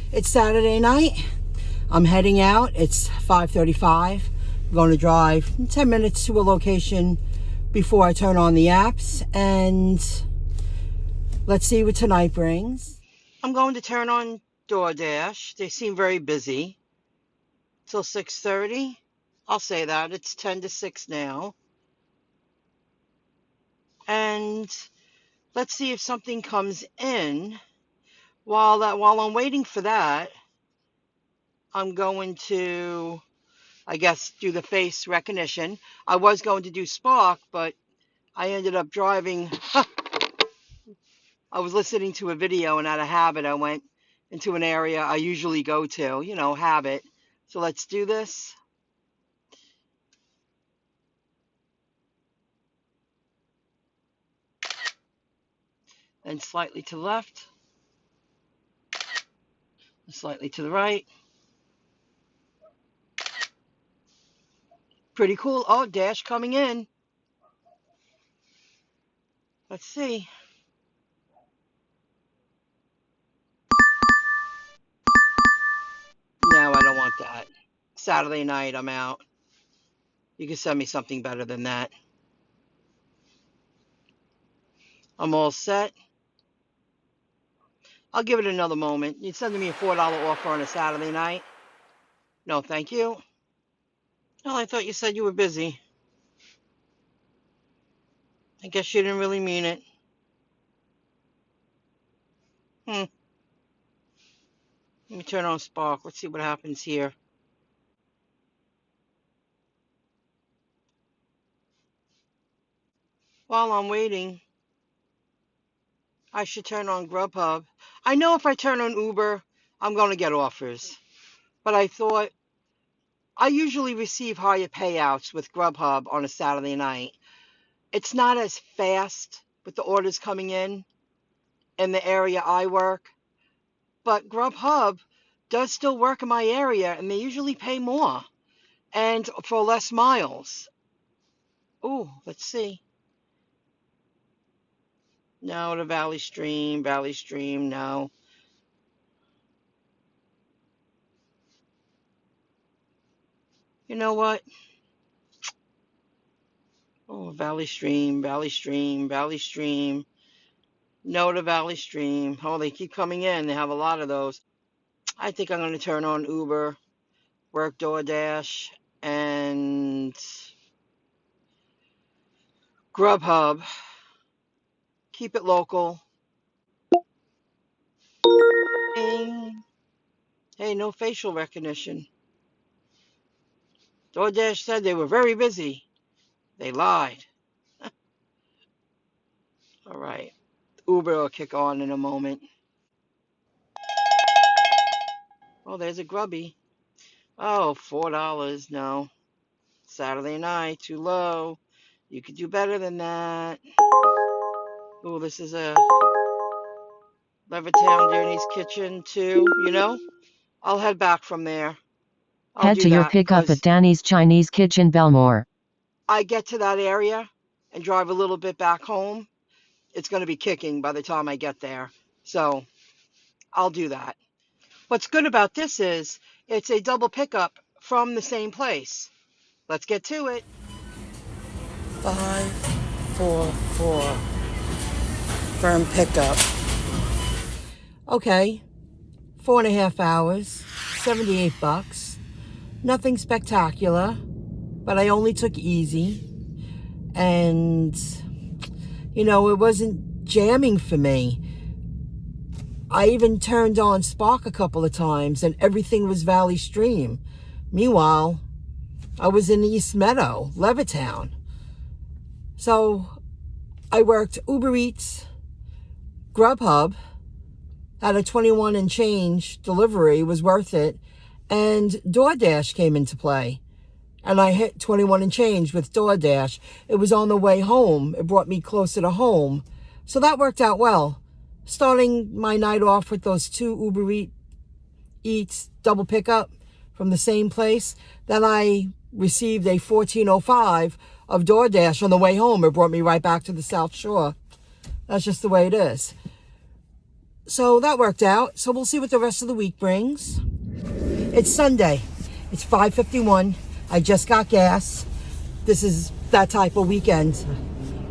It's Saturday night. I'm heading out. It's 5:35. I'm going to drive 10 minutes to a location before I turn on the apps, and let's see what tonight brings. I'm going to turn on DoorDash. They seem very busy till 6:30. I'll say that. It's 10 to 6 now. And let's see if something comes in. While I'm waiting for that, I'm going to, I guess, do the face recognition. I was going to do Spark, but I ended up driving. I was listening to a video, and out of habit, I went into an area I usually go to, habit. So let's do this. Then slightly to the left, slightly to the right. Pretty cool. Oh, Dash coming in. Let's see. No, I don't want that. Saturday night, I'm out. You can send me something better than that. I'm all set. I'll give it another moment. You're sending me a $4 offer on a Saturday night? No, thank you. Well, I thought you said you were busy. I guess you didn't really mean it. Let me turn on Spark. Let's see what happens here. While I'm waiting, I should turn on Grubhub. I know if I turn on Uber, I'm going to get offers. But I thought I usually receive higher payouts with Grubhub on a Saturday night. It's not as fast with the orders coming in the area I work. But Grubhub does still work in my area, and they usually pay more and for less miles. Oh, let's see. No, the Valley Stream, no. You know what? Oh, Valley Stream. No, the Valley Stream. Oh, they keep coming in. They have a lot of those. I think I'm going to turn on Uber, work DoorDash, and Grubhub. Keep it local. Ding. Hey, no facial recognition. DoorDash said they were very busy. They lied. All right. Uber will kick on in a moment. Oh, there's a Grubby. Oh, $4. No. Saturday night, too low. You could do better than that. Oh, this is a Levittown Journey's Kitchen, too. I'll head back from there. Head to your pickup at Danny's Chinese Kitchen, Belmore. I get to that area and drive a little bit back home. It's going to be kicking by the time I get there. So I'll do that. What's good about this is it's a double pickup from the same place. Let's get to it. 544 firm pickup. Okay, 4.5 hours, $78. Nothing spectacular, but I only took easy. And, it wasn't jamming for me. I even turned on Spark a couple of times, and everything was Valley Stream. Meanwhile, I was in East Meadow, Levittown. So I worked Uber Eats, Grubhub, at a 21 and change delivery, was worth it, and DoorDash came into play. And I hit 21 and change with DoorDash. It was on the way home. It brought me closer to home. So that worked out well. Starting my night off with those 2 Uber Eats double pickup from the same place. Then I received a 1405 of DoorDash on the way home. It brought me right back to the South Shore. That's just the way it is. So that worked out. So we'll see what the rest of the week brings. It's Sunday. It's 5:51. I just got gas. This is that type of weekend.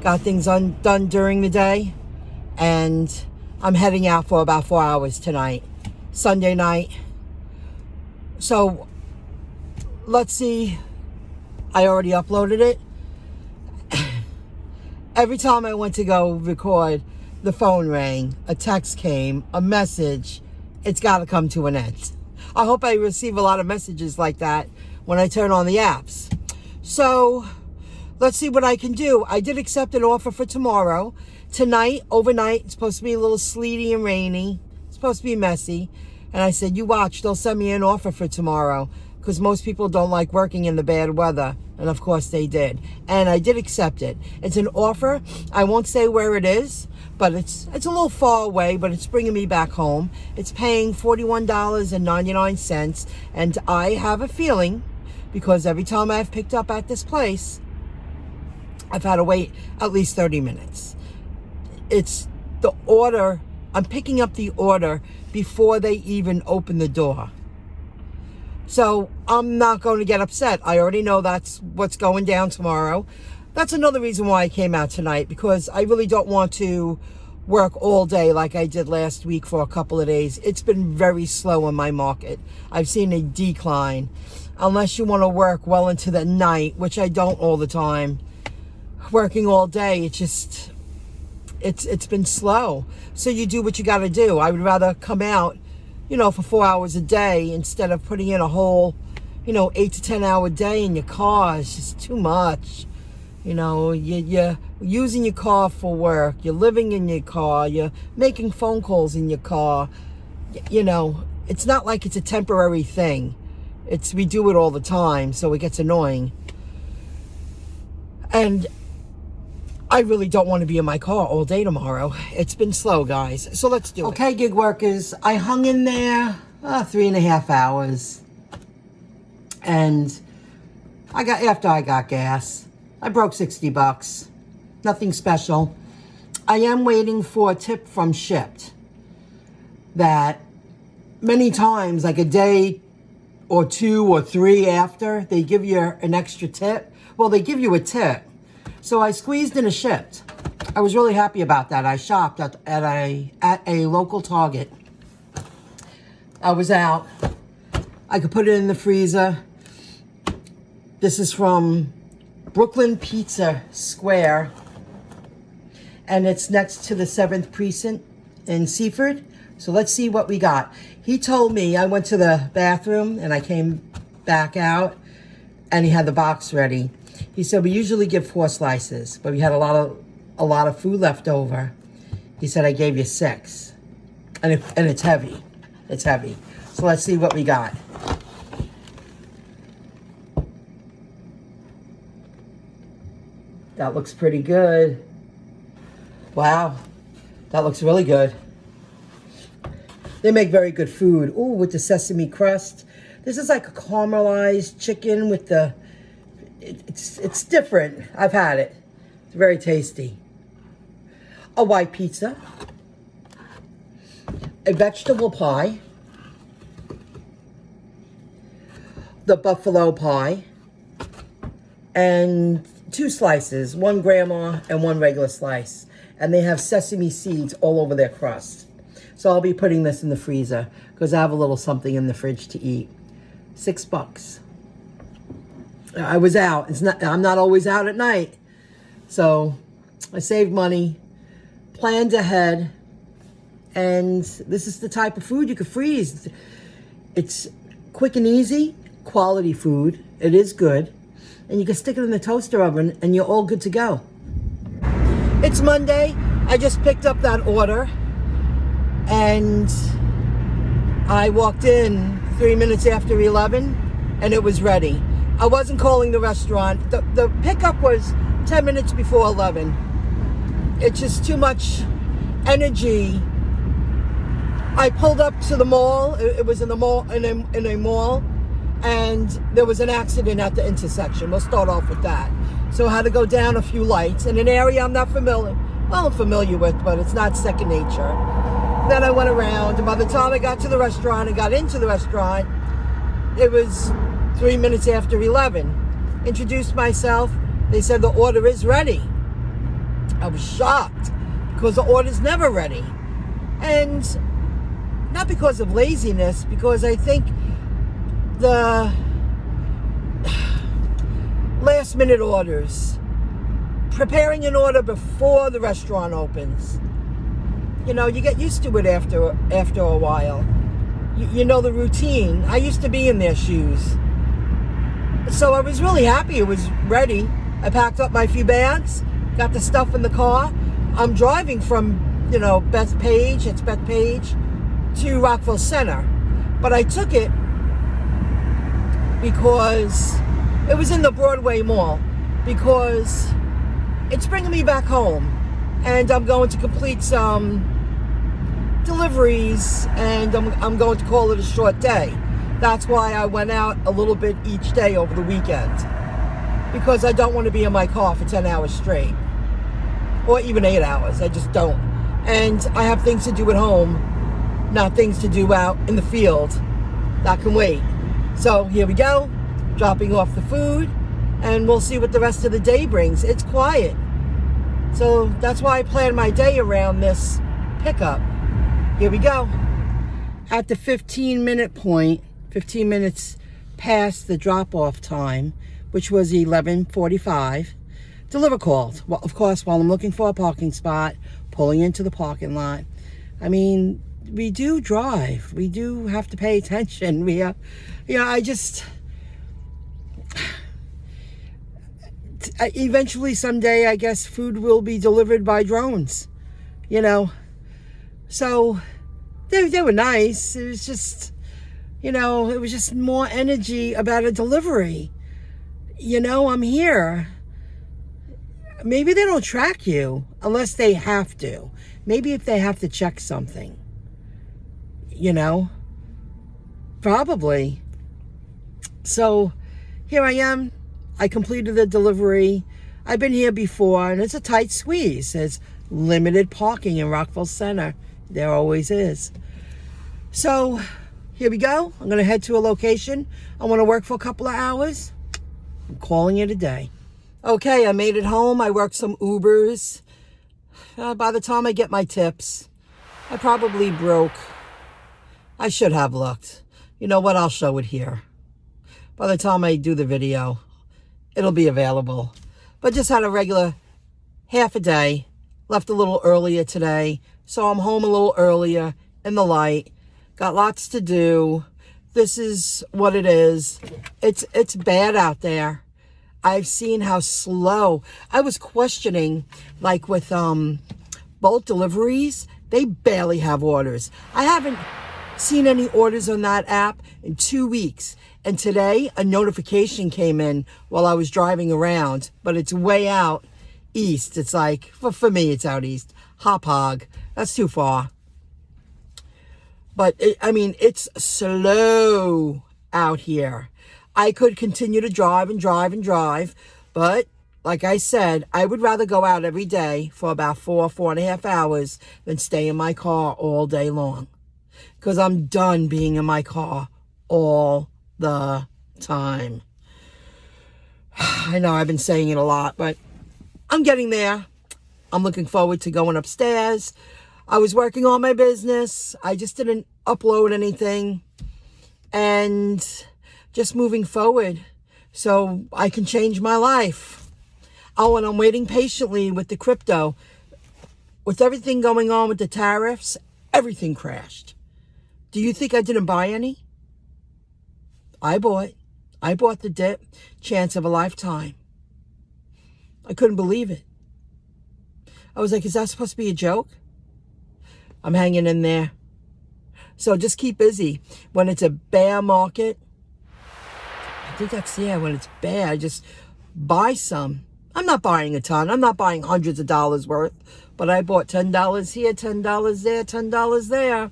Got things done during the day. And I'm heading out for about 4 hours tonight. Sunday night. So let's see. I already uploaded it. Every time I went to go record, the phone rang, a text came, a message. It's got to come to an end. I hope I receive a lot of messages like that when I turn on the apps. So let's see what I can do. I did accept an offer for tomorrow. Tonight, overnight, it's supposed to be a little sleety and rainy. It's supposed to be messy. And I said, you watch, they'll send me an offer for tomorrow, because most people don't like working in the bad weather. And of course they did. And I did accept it. It's an offer. I won't say where it is, but it's a little far away, but it's bringing me back home. It's paying $41.99. And I have a feeling, because every time I've picked up at this place, I've had to wait at least 30 minutes. It's the order. I'm picking up the order before they even open the door. So I'm not going to get upset. I already know that's what's going down tomorrow. That's another reason why I came out tonight, because I really don't want to work all day like I did last week for a couple of days. It's been very slow in my market. I've seen a decline. Unless you want to work well into the night, which I don't all the time. Working all day, it's been slow. So you do what you got to do. I would rather come out, for 4 hours a day instead of putting in a whole, 8 to 10 hour day in your car. It's just too much. You're using your car for work. You're living in your car. You're making phone calls in your car. It's not like it's a temporary thing. We do it all the time, so it gets annoying. And I really don't want to be in my car all day tomorrow. It's been slow, guys. So let's do it. Okay, gig workers. I hung in there 3.5 hours. And after I got gas, I broke $60. Nothing special. I am waiting for a tip from Shipped. That many times, like a day or 2 or 3 after, they give you an extra tip. Well, they give you a tip. So I squeezed in a Shipped. I was really happy about that. I shopped at a local Target. I was out. I could put it in the freezer. This is from Brooklyn Pizza Square. And it's next to the 7th Precinct in Seaford. So let's see what we got. He told me, I went to the bathroom and I came back out and he had the box ready. He said, we usually give 4 slices, but we had a lot of food left over. He said, I gave you 6. And it's heavy. It's heavy. So let's see what we got. That looks pretty good. Wow. That looks really good. They make very good food. Ooh, with the sesame crust. This is like a caramelized chicken with the... It's different. I've had it. It's very tasty. A white pizza. A vegetable pie. The buffalo pie. And 2 slices. 1 grandma and 1 regular slice. And they have sesame seeds all over their crust. So I'll be putting this in the freezer because I have a little something in the fridge to eat. $6. I was out. I'm not always out at night. So I saved money, planned ahead, and this is the type of food you could freeze. It's quick and easy, quality food. It is good. And you can stick it in the toaster oven and you're all good to go. It's Monday. I just picked up that order and I walked in 3 minutes after 11 and it was ready. I wasn't calling the restaurant. The pickup was 10 minutes before 11. It's just too much energy. I pulled up to the mall. It was in the mall, in a mall, and there was an accident at the intersection. We'll start off with that. So I had to go down a few lights in an area I'm not familiar with, but it's not second nature. Then I went around, and by the time I got to the restaurant and got into the restaurant, it was 3 minutes after 11. Introduced myself. They said the order is ready. I was shocked because the order's never ready. And not because of laziness, because I think the last minute orders, preparing an order before the restaurant opens, you know, you get used to it after a while. You know the routine. I used to be in their shoes. So I was really happy it was ready. I packed up my few bags, got the stuff in the car. I'm driving from, you know, Bethpage to Rockville Center. But I took it because it was in the Broadway Mall, because it's bringing me back home. And I'm going to complete some deliveries, and I'm going to call it a short day. That's why I went out a little bit each day over the weekend, because I don't want to be in my car for 10 hours straight, or even 8 hours. I just don't. And I have things to do at home, not things to do out in the field. That can wait. So here we go, dropping off the food, and we'll see what the rest of the day brings. It's quiet. So that's why I plan my day around this pickup. Here we go. At the 15-minute point, 15 minutes past the drop-off time, which was 11:45, deliver called. Well, of course, while I'm looking for a parking spot, pulling into the parking lot. I mean, we do drive. We do have to pay attention. Eventually someday, I guess food will be delivered by drones, you know. So they were nice. It was just, you know, it was just more energy about a delivery. You know, I'm here. Maybe they don't track you unless they have to. Maybe if they have to check something, you know, probably. So here I am. I completed the delivery. I've been here before, and it's a tight squeeze. There's limited parking in Rockville Center. There always is. So here we go. I'm going to head to a location. I want to work for a couple of hours. I'm calling it a day. Okay, I made it home. I worked some Ubers. By the time I get my tips, I probably broke. I should have looked. You know what? I'll show it here. By the time I do the video, it'll be available. But just had a regular half a day. Left a little earlier today. So I'm home a little earlier in the light. Got lots to do. This is what it is. It's bad out there. I've seen how slow. I was questioning, like with Bolt deliveries, they barely have orders. I haven't seen any orders on that app in 2 weeks. And today, a notification came in while I was driving around, but it's way out east. It's like, for me, it's out east. Hop hog. That's too far. But, it's slow out here. I could continue to drive and drive and drive, but like I said, I would rather go out every day for about 4.5 hours than stay in my car all day long. Because I'm done being in my car all the time. I know I've been saying it a lot, but I'm getting there. I'm looking forward to going upstairs. I was working on my business. I just didn't upload anything. And just moving forward so I can change my life. Oh, and I'm waiting patiently with the crypto. With everything going on with the tariffs, everything crashed. Do you think I didn't buy any? I bought the dip. Chance of a lifetime. I couldn't believe it. I was like, is that supposed to be a joke? I'm hanging in there. So just keep busy. When it's a bear market, I think that's, when it's bad, I just buy some. I'm not buying a ton. I'm not buying hundreds of dollars worth. But I bought $10 here, $10 there, $10 there.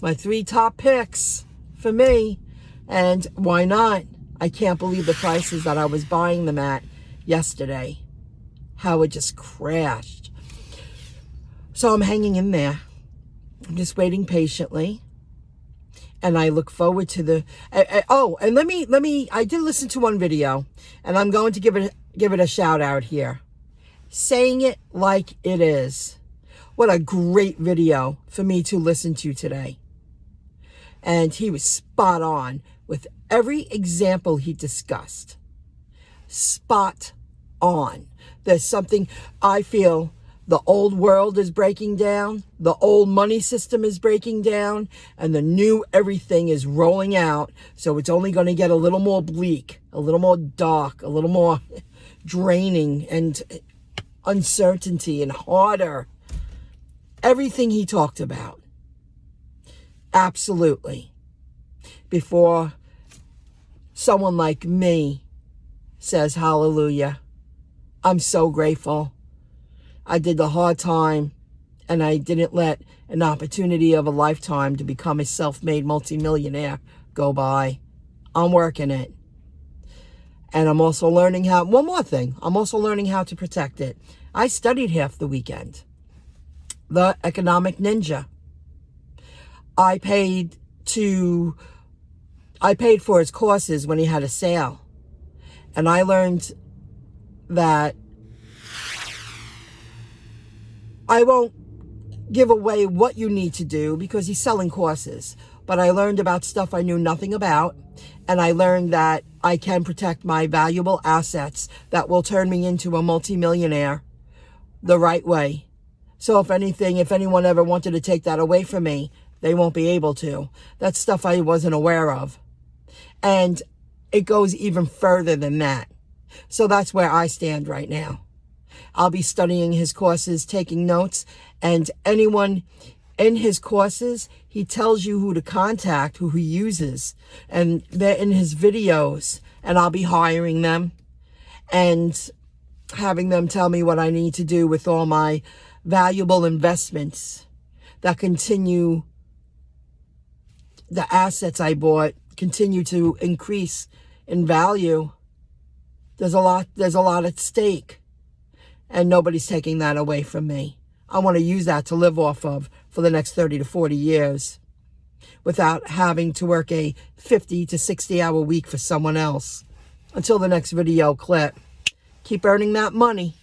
My 3 top picks for me. And why not? I can't believe the prices that I was buying them at yesterday. How it just crashed. So I'm hanging in there. I'm just waiting patiently. And I look forward to the, and let me, I did listen to one video, and I'm going to give it a shout out here. Saying it like it is. What a great video for me to listen to today. And he was spot on with every example he discussed. Spot on. There's something I feel the old world is breaking down, the old money system is breaking down, and the new everything is rolling out. So it's only going to get a little more bleak, a little more dark, a little more draining and uncertainty and harder. Everything he talked about. Absolutely. Before someone like me says hallelujah. I'm so grateful. I did the hard time, and I didn't let an opportunity of a lifetime to become a self-made multimillionaire go by. I'm working it. And I'm also learning how, one more thing, I'm also learning how to protect it. I studied half the weekend. The Economic Ninja. I paid for his courses when he had a sale. And I learned that I won't give away what you need to do because he's selling courses. But I learned about stuff I knew nothing about. And I learned that I can protect my valuable assets that will turn me into a multimillionaire the right way. So if anyone ever wanted to take that away from me, they won't be able to. That's stuff I wasn't aware of. And it goes even further than that. So that's where I stand right now. I'll be studying his courses, taking notes, and anyone in his courses, he tells you who to contact, who he uses, and they're in his videos, and I'll be hiring them and having them tell me what I need to do with all my valuable investments that continue, the assets I bought continue to increase in value. There's a lot at stake. And nobody's taking that away from me. I want to use that to live off of for the next 30 to 40 years without having to work a 50 to 60-hour week for someone else. Until the next video clip, keep earning that money.